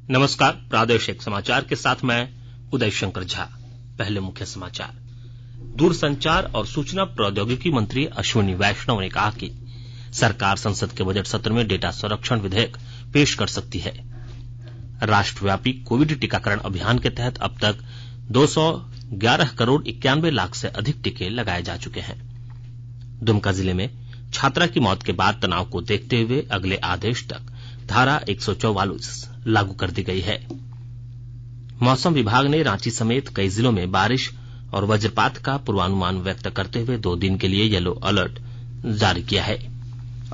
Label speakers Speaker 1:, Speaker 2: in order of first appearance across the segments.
Speaker 1: नमस्कार, प्रादेशिक समाचार के साथ मैं उदय शंकर झा। पहले मुख्य समाचार। दूरसंचार और सूचना प्रौद्योगिकी मंत्री अश्विनी वैष्णव ने कहा कि सरकार संसद के बजट सत्र में डेटा संरक्षण विधेयक पेश कर सकती है। राष्ट्रव्यापी कोविड टीकाकरण अभियान के तहत अब तक 211 करोड़ 91 लाख से अधिक टीके लगाए जा चुके हैं। दुमका जिले में छात्रा की मौत के बाद तनाव को देखते हुए अगले आदेश तक धारा 144 लागू कर दी गई है। मौसम विभाग ने रांची समेत कई जिलों में बारिश और वज्रपात का पूर्वानुमान व्यक्त करते हुए 2 दिन के लिए येलो अलर्ट जारी किया है।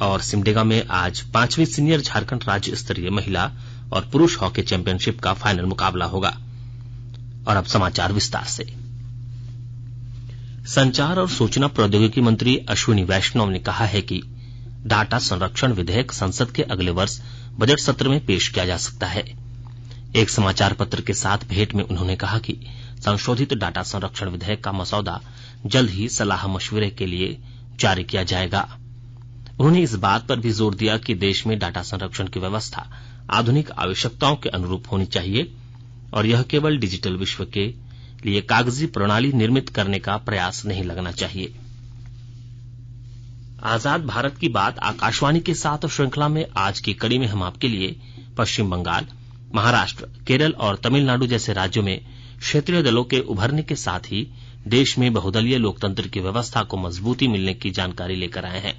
Speaker 1: और सिमडेगा में आज 5वीं सीनियर झारखंड राज्य स्तरीय महिला और पुरुष हॉकी चैंपियनशिप का फाइनल मुकाबला होगा। और अब समाचार विस्तार से। संचार और सूचना प्रौद्योगिकी मंत्री अश्विनी वैष्णव ने कहा है कि डाटा संरक्षण विधेयक संसद के अगले वर्ष बजट सत्र में पेश किया जा सकता है। एक समाचार पत्र के साथ भेंट में उन्होंने कहा कि संशोधित डाटा संरक्षण विधेयक का मसौदा जल्द ही सलाह मशविरे के लिए जारी किया जाएगा। उन्होंने इस बात पर भी जोर दिया कि देश में डाटा संरक्षण की व्यवस्था आधुनिक आवश्यकताओं के अनुरूप होनी चाहिए और यह केवल डिजिटल विश्व के लिए कागजी प्रणाली निर्मित करने का प्रयास नहीं लगना चाहिए। आजाद भारत की बात आकाशवाणी के साथ श्रृंखला में आज की कड़ी में हम आपके लिए पश्चिम बंगाल, महाराष्ट्र, केरल और तमिलनाडु जैसे राज्यों में क्षेत्रीय दलों के उभरने के साथ ही देश में बहुदलीय लोकतंत्र की व्यवस्था को मजबूती मिलने की जानकारी लेकर आए हैं।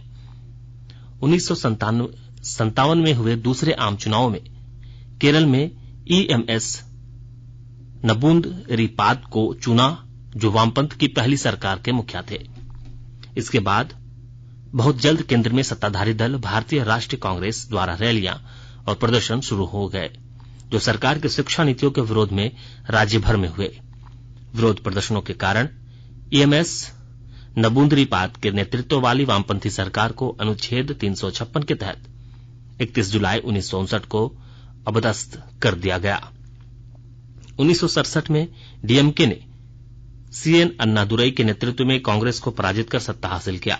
Speaker 1: 1957 में हुए दूसरे आम चुनाव में केरल में ईएमएस नबूंदरीपाद को चुना, जो वामपंथ की पहली सरकार के मुखिया थे। इसके बाद बहुत जल्द केंद्र में सत्ताधारी दल भारतीय राष्ट्रीय कांग्रेस द्वारा रैलियां और प्रदर्शन शुरू हो गए, जो सरकार की शिक्षा नीतियों के विरोध में राज्य भर में हुए। विरोध प्रदर्शनों के कारण ईएमएस नबूंदरीपाद के नेतृत्व वाली वामपंथी सरकार को अनुच्छेद 356 के तहत 31 जुलाई 1959 को अपदस्थ कर दिया गया। 1967 में डीएमके ने सीएन अन्नादुरई के नेतृत्व में कांग्रेस को पराजित कर सत्ता हासिल किया।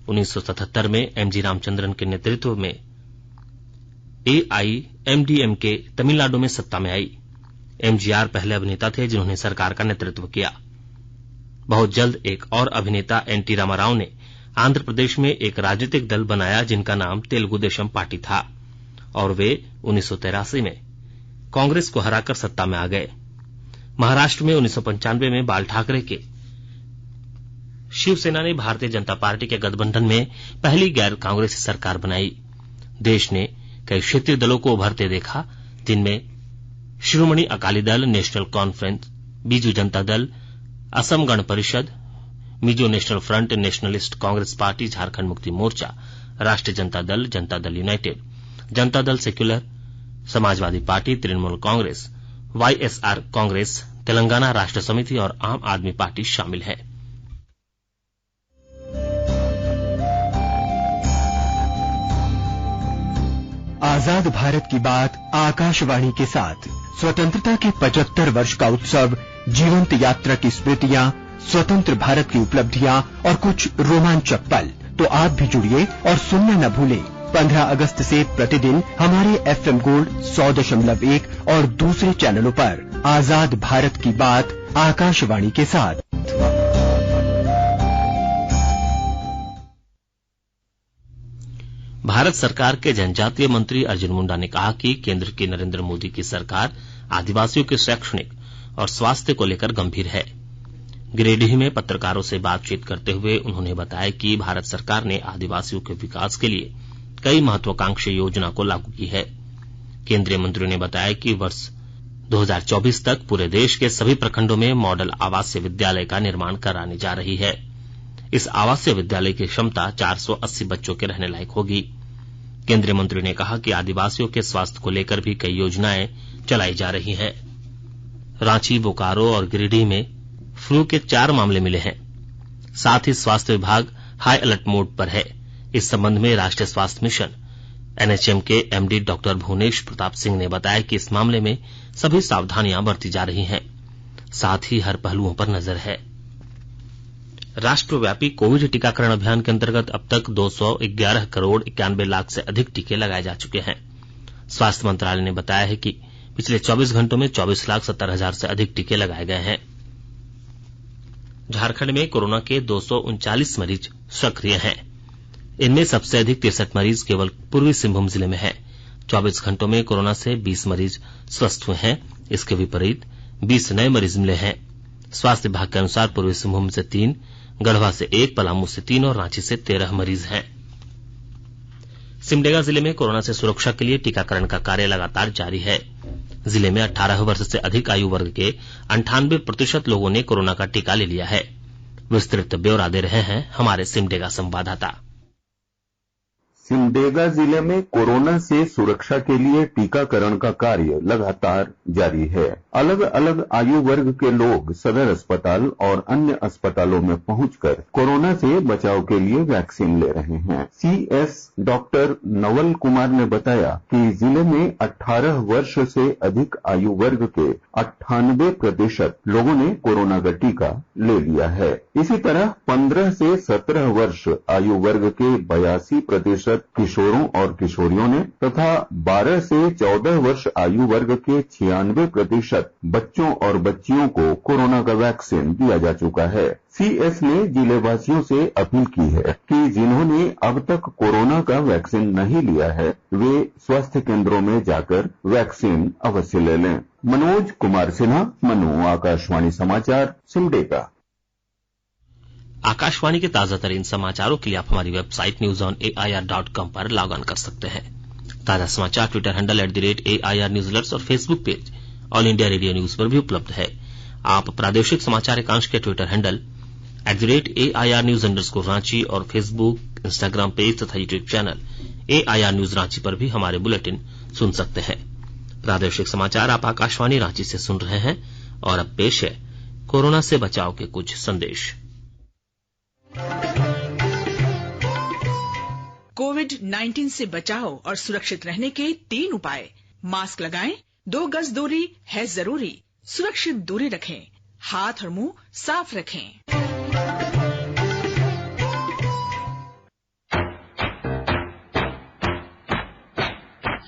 Speaker 1: 1977 में एमजी रामचंद्रन के नेतृत्व में एआईएमडीएमके तमिलनाडु में सत्ता में आई। एमजीआर पहले अभिनेता थे जिन्होंने सरकार का नेतृत्व किया। बहुत जल्द एक और अभिनेता एनटी रामाराव ने आंध्र प्रदेश में एक राजनीतिक दल बनाया जिनका नाम तेलुगु देशम पार्टी था और वे 1983 में कांग्रेस को हराकर सत्ता में आ गए। महाराष्ट्र में 1995 में बाल ठाकरे के शिवसेना ने भारतीय जनता पार्टी के गठबंधन में पहली गैर कांग्रेसी सरकार बनाई। देश ने कई क्षेत्रीय दलों को उभरते देखा, जिनमें Shiromani Akali Dal, national conference, Biju Janata Dal, Assam Gana Parishad, Mizo national front, nationalist Congress party, Jharkhand Mukti Morcha, राष्ट्रीय Janata Dal United, Janata Dal secular, Samajwadi party, Trinamool Congress, YSR Congress, Telangana राष्ट्र समिति और आम आदमी पार्टी शामिल है।
Speaker 2: आजाद भारत की बात आकाशवाणी के साथ स्वतंत्रता के 75 वर्ष का उत्सव, जीवंत यात्रा की स्मृतियां, स्वतंत्र भारत की उपलब्धियां और कुछ रोमांचक पल। तो आप भी जुड़िए और सुनना न भूलें। 15 अगस्त से प्रतिदिन हमारे एफएम गोल्ड 100.1 और दूसरे चैनलों पर आजाद भारत की बात आकाशवाणी के साथ।
Speaker 1: भारत सरकार के जनजातीय मंत्री अर्जुन मुंडा ने कहा कि केंद्र की नरेंद्र मोदी की सरकार आदिवासियों के शैक्षणिक और स्वास्थ्य को लेकर गंभीर है। गिरिडीह में पत्रकारों से बातचीत करते हुए उन्होंने बताया कि भारत सरकार ने आदिवासियों के विकास के लिए कई महत्वाकांक्षी योजना को लागू की है। केंद्रीय मंत्री ने बताया कि वर्ष 2024 तक पूरे देश के सभी प्रखंडों में मॉडल आवासीय विद्यालय का निर्माण कराने जा रही है। इस आवासीय विद्यालय की क्षमता 480 बच्चों के रहने लायक होगी। केंद्रीय मंत्री ने कहा कि आदिवासियों के स्वास्थ्य को लेकर भी कई योजनाएं चलाई जा रही हैं। रांची, बोकारो और गिरिडीह में फ्लू के 4 मामले मिले हैं। साथ ही स्वास्थ्य विभाग हाई अलर्ट मोड पर है। इस संबंध में राष्ट्रीय स्वास्थ्य मिशन एनएचएम के एमडी डॉक्टर भुवनेश प्रताप सिंह ने बताया कि इस मामले में सभी सावधानियां बरती जा रही हैं। साथ ही हर पहलुओं पर नजर है। राष्ट्रव्यापी कोविड टीकाकरण अभियान के अंतर्गत अब तक 211 करोड़ 91 लाख से अधिक टीके लगाए जा चुके हैं। स्वास्थ्य मंत्रालय ने बताया है कि पिछले 24 घंटों में 24,70,000 से अधिक टीके लगाए गए हैं। झारखंड में कोरोना के 239 मरीज सक्रिय हैं। इनमें सबसे अधिक 63 मरीज केवल पूर्वी सिंहभूम जिले में हैं। 24 घंटों में कोरोना से 20 मरीज स्वस्थ हुए हैं। इसके विपरीत 20 नए मरीज मिले हैं। स्वास्थ्य विभाग के अनुसार पूर्वी सिंहभूम से 3, गढ़वा से 1, पलामू से 3 और रांची से 13 मरीज हैं। सिमडेगा जिले में कोरोना से सुरक्षा के लिए टीकाकरण का कार्य लगातार जारी है। जिले में 18 वर्ष से अधिक आयु वर्ग के 98% लोगों ने कोरोना का टीका ले लिया है। विस्तृत ब्यौरा दे रहे हैं हमारे सिमडेगा संवाददाता।
Speaker 3: सिमडेगा जिले में कोरोना से सुरक्षा के लिए टीकाकरण का कार्य लगातार जारी है। अलग अलग आयु वर्ग के लोग सदर अस्पताल और अन्य अस्पतालों में पहुंचकर कोरोना से बचाव के लिए वैक्सीन ले रहे हैं। CS डॉक्टर नवल कुमार ने बताया कि जिले में 18 वर्ष से अधिक आयु वर्ग के 98% लोगों ने कोरोना का टीका ले लिया है। इसी तरह 15 से 17 वर्ष आयु वर्ग के 82% किशोरों और किशोरियों ने तथा 12 से 14 वर्ष आयु वर्ग के 96% बच्चों और बच्चियों को कोरोना का वैक्सीन दिया जा चुका है। CS ने जिलेवासियों से अपील की है कि जिन्होंने अब तक कोरोना का वैक्सीन नहीं लिया है वे स्वास्थ्य केंद्रों में जाकर वैक्सीन अवश्य ले लें। मनोज कुमार सिन्हा, मनु, आकाशवाणी समाचार, सिमडेगा।
Speaker 1: आकाशवाणी के ताजा तरीन समाचारों के लिए आप हमारी वेबसाइट newsonair.com पर लॉग ऑन कर सकते हैं। ताजा समाचार Twitter handle @AIR news alerts और Facebook page all India radio news पर भी उपलब्ध है। आप प्रादेशिक समाचार एकांश के Twitter handle @AIR news _Ranchi और फेसबुक, इंस्टाग्राम पेज तथा YouTube channel AIR news Ranchi पर भी हमारे बुलेटिन सुन सकते हैं। प्रादेशिक समाचार आप आकाशवाणी रांची से सुन रहे हैं और अब पेश है कोरोना से बचाव के कुछ संदेश।
Speaker 4: कोविड-19 से बचाव और सुरक्षित रहने के 3 उपाय। मास्क लगाएं, 2 गज दूरी है जरूरी, सुरक्षित दूरी रखें, हाथ और मुंह साफ रखें।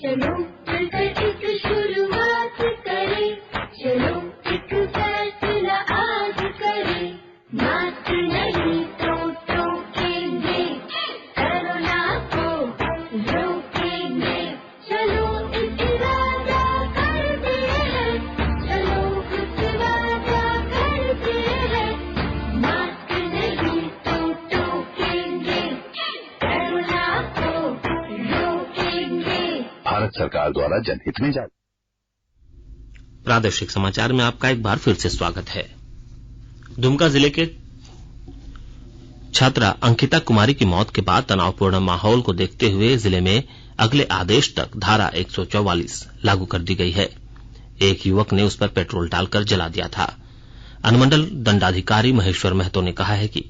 Speaker 5: चलो मिलकर एक शुरुआत करें, चलो एक फैसला आज करें, मास्क नहीं तो टोकेंगे, कोरोना को रोकेंगे, चलो इस वादा करते हैं, चलो इस वादा करते हैं, मास्क नहीं तो टोकेंगे, कोरोना को रोकेंगे।
Speaker 6: भारत सरकार द्वारा जनहित में जारी।
Speaker 1: प्रादेशिक समाचार में आपका एक बार फिर से स्वागत है। दुमका जिले के छात्रा अंकिता कुमारी की मौत के बाद तनावपूर्ण माहौल को देखते हुए जिले में अगले आदेश तक धारा 144 लागू कर दी गई है। एक युवक ने उस पर पेट्रोल डालकर जला दिया था। अनुमंडल दंडाधिकारी महेश्वर महतो ने कहा है कि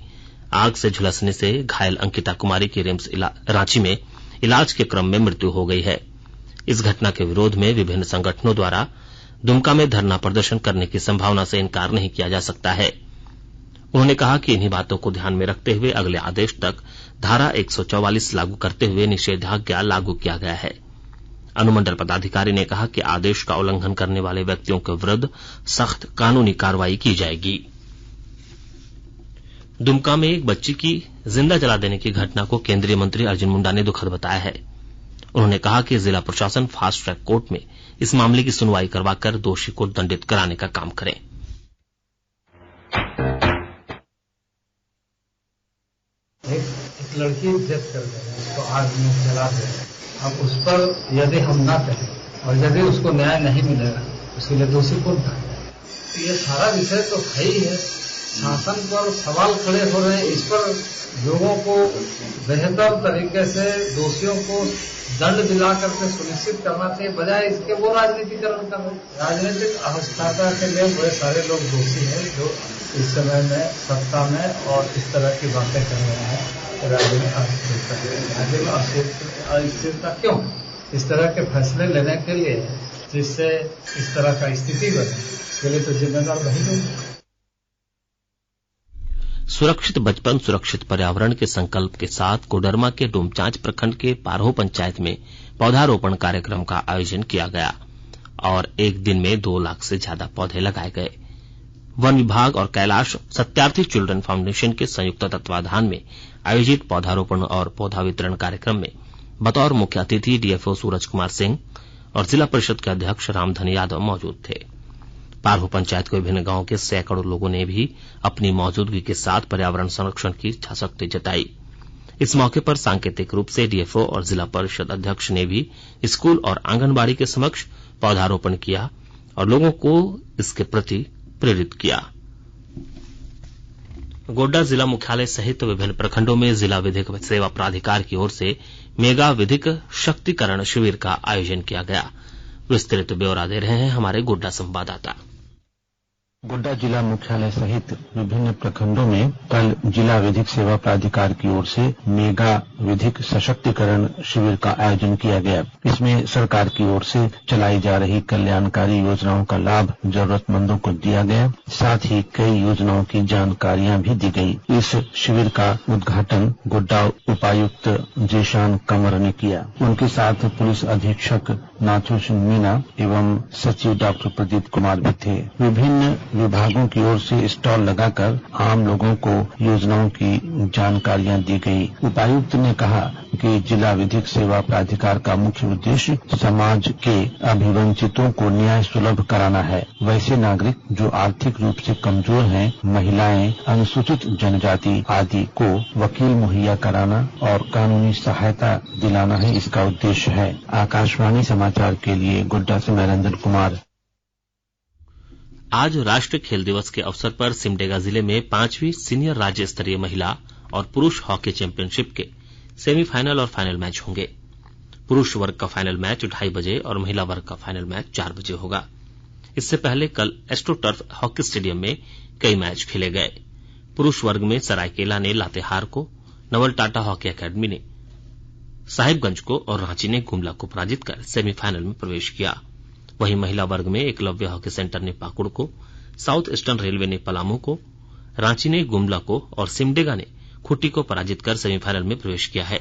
Speaker 1: आग से झुलसने से घायल अंकिता कुमारी की रिम्स रांची में इलाज के क्रम में मृत्यु हो गई है। इस घटना के विरोध में विभिन्न संगठनों द्वारा दुमका में धरना प्रदर्शन करने की संभावना से इनकार नहीं किया जा सकता है। उन्होंने कहा कि इन्हीं बातों को ध्यान में रखते हुए अगले आदेश तक धारा 144 लागू करते हुए निषेधाज्ञा लागू किया गया है। अनुमंडल पदाधिकारी ने कहा कि आदेश का उल्लंघन करने वाले व्यक्तियों के विरुद्ध सख्त कानूनी कार्रवाई की जाएगी। दुमका में एक बच्ची की जिंदा जला देने की घटना को केंद्रीय मंत्री अर्जुन मुंडा ने दुखद बताया है। उन्होंने कहा कि जिला प्रशासन फास्ट ट्रैक कोर्ट में इस मामले की सुनवाई करवाकर दोषी को दंडित कराने का काम करे।
Speaker 7: एक लड़की डेथ कर गई, उसको आग में जला दे। अब उस पर यदि हम ना करें और यदि उसको न्याय नहीं मिलेगा उसके लिए दोषी कौन था? ये सारा विषय तो है ही है। शासन पर सवाल खड़े हो रहे हैं। इस पर लोगों को बेहतर तरीके से दोषियों को दंड दिला करके सुनिश्चित करना चाहिए, बजाय इसके वो राजनीतिकरण कर रहे हैं। राजनीतिक अवस्था के लिए बड़े सारे लोग दोषी हैं जो इस समय में सत्ता में और इस तरह की बातें कर रहे हैं। राज्य में अस्थिरता क्यों? इस तरह के फैसले लेने के लिए जिससे इस तरह का स्थिति बने, इसके लिए तो जिम्मेदार वही लोग।
Speaker 1: सुरक्षित बचपन सुरक्षित पर्यावरण के संकल्प के साथ कोडरमा के डोमचांच प्रखंड के पारहो पंचायत में पौधारोपण कार्यक्रम का आयोजन किया गया। और एक दिन में 2 लाख से ज्यादा पौधे लगाए गए। वन विभाग और कैलाश सत्यार्थी चिल्ड्रन फाउंडेशन के संयुक्त तत्वाधान में आयोजित पौधारोपण और पौधा वितरण कार्यक्रम में बतौर मुख्य अतिथि डीएफओ सूरज कुमार सिंह और जिला परिषद के अध्यक्ष रामधन यादव मौजूद थे। पारहू पंचायत के विभिन्न गांवों के सैकड़ों लोगों ने भी अपनी मौजूदगी के साथ पर्यावरण संरक्षण की इच्छाशक्ति जताई। इस मौके पर सांकेतिक रूप से डीएफओ और जिला परिषद अध्यक्ष ने भी स्कूल और आंगनबाड़ी के समक्ष पौधारोपण किया और लोगों को इसके प्रति प्रेरित किया। गोड्डा जिला मुख्यालय सहित विभिन्न प्रखंडों में जिला विधिक सेवा प्राधिकार की ओर से मेगा विधिक शक्तिकरण शिविर का आयोजन किया गया। विस्तृत ब्यौरा दे रहे हैं हमारे गोड्डा संवाददाता।
Speaker 8: गोड्डा जिला मुख्यालय सहित विभिन्न प्रखंडों में कल जिला विधिक सेवा प्राधिकार की ओर से मेगा विधिक सशक्तिकरण शिविर का आयोजन किया गया। इसमें सरकार की ओर से चलाई जा रही कल्याणकारी योजनाओं का लाभ जरूरतमंदों को दिया गया, साथ ही कई योजनाओं की जानकारियां भी दी गई। इस शिविर का उद्घाटन गोड्डा उपायुक्त जीशान कंवर ने किया। उनके साथ पुलिस अधीक्षक नाथू सिंह मीना एवं सचिव डॉक्टर प्रदीप कुमार भी थे। विभिन्न विभागों की ओर से स्टॉल लगाकर आम लोगों को योजनाओं की जानकारियां दी गई। उपायुक्त ने कहा कि जिला विधिक सेवा प्राधिकार का मुख्य उद्देश्य समाज के अभिवंचितों को न्याय सुलभ कराना है। वैसे नागरिक जो आर्थिक रूप से कमजोर हैं, महिलाएं, अनुसूचित जनजाति आदि को वकील मुहैया कराना और कानूनी सहायता दिलाना है, इसका उद्देश्य है। आकाशवाणी समाचार के लिए गोड्डा से नरेंद्र कुमार।
Speaker 1: आज राष्ट्रीय खेल दिवस के अवसर पर सिमडेगा जिले में 5वीं सीनियर राज्य स्तरीय महिला और पुरुष हॉकी चैंपियनशिप के सेमीफाइनल और फाइनल मैच होंगे। पुरुष वर्ग का फाइनल मैच 2:30 बजे और महिला वर्ग का फाइनल मैच 4 बजे होगा। इससे पहले कल एस्ट्रोटर्फ हॉकी स्टेडियम में कई मैच खेले गए। पुरुष वर्ग में सरायकेला ने लातेहार को, नवल टाटा हॉकी अकादमी ने साहिबगंज को और रांची ने गुमला को पराजित कर सेमीफाइनल में प्रवेश किया। वहीं महिला वर्ग में एकलव्य हॉकी सेंटर ने पाकुड़ को, साउथ ईस्टर्न रेलवे ने पलामू को, रांची ने गुमला को और सिमडेगा ने खूंटी को पराजित कर सेमीफाइनल में प्रवेश किया है।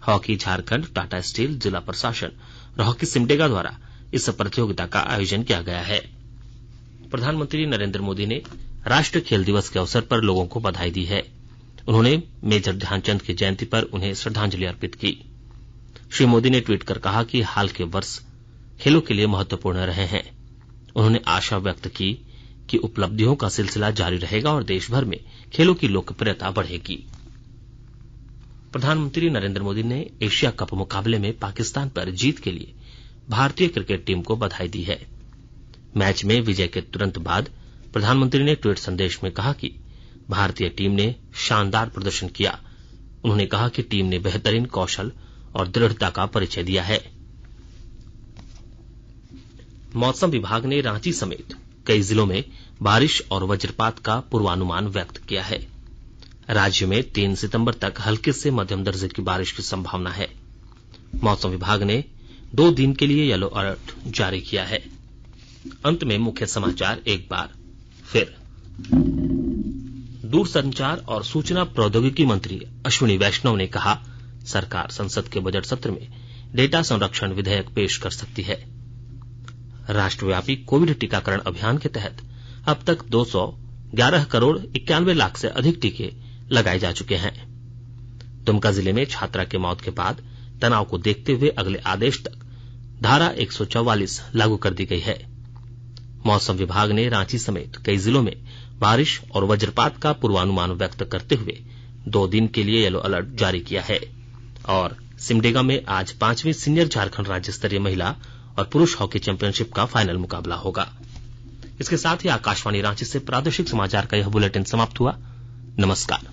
Speaker 1: हॉकी झारखंड, टाटा स्टील, जिला प्रशासन और हॉकी सिमडेगा द्वारा इस प्रतियोगिता का आयोजन किया गया है। प्रधानमंत्री नरेंद्र मोदी ने राष्ट्रीय खेल दिवस के अवसर पर लोगों को बधाई दी है। उन्होंने मेजर ध्यानचंद की जयंती पर उन्हें श्रद्धांजलि अर्पित की। श्री मोदी ने ट्वीट कर कहा कि हाल के वर्ष खेलों के लिए महत्वपूर्ण रहे हैं। उन्होंने आशा व्यक्त की कि उपलब्धियों का सिलसिला जारी रहेगा और देश भर में खेलों की लोकप्रियता बढ़ेगी। प्रधानमंत्री नरेंद्र मोदी ने एशिया कप मुकाबले में पाकिस्तान पर जीत के लिए भारतीय क्रिकेट टीम को बधाई दी है। मैच में विजय के तुरंत बाद प्रधानमंत्री ने ट्वीट संदेश में कहा कि भारतीय टीम ने शानदार प्रदर्शन किया। उन्होंने कहा कि टीम ने बेहतरीन कौशल और दृढ़ता का परिचय दिया है। मौसम विभाग ने रांची समेत कई जिलों में बारिश और वज्रपात का पूर्वानुमान व्यक्त किया है। राज्य में 3 सितंबर तक हल्के से मध्यम दर्जे की बारिश की संभावना है। मौसम विभाग ने 2 दिन के लिए येलो अलर्ट जारी किया है। अंत में मुख्य समाचार एक बार फिर। दूरसंचार और सूचना प्रौद्योगिकी मंत्री अश्विनी वैष्णव ने कहा, सरकार संसद के बजट सत्र में डेटा संरक्षण विधेयक पेश कर सकती है। राष्ट्रव्यापी कोविड टीकाकरण अभियान के तहत अब तक 211 करोड़ 91 लाख से अधिक टीके लगाए जा चुके हैं। दुमका जिले में छात्रा की मौत के बाद तनाव को देखते हुए अगले आदेश तक धारा 144 लागू कर दी गई है। मौसम विभाग ने रांची समेत कई जिलों में बारिश और वज्रपात का पूर्वानुमान व्यक्त करते हुए 2 दिन के लिए येलो अलर्ट जारी किया है। और सिमडेगा में आज 5वीं सीनियर झारखंड राज्य स्तरीय महिला और पुरुष हॉकी चैंपियनशिप का फाइनल मुकाबला होगा। इसके साथ ही आकाशवाणी रांची से प्रादेशिक समाचार का यह बुलेटिन समाप्त हुआ। नमस्कार।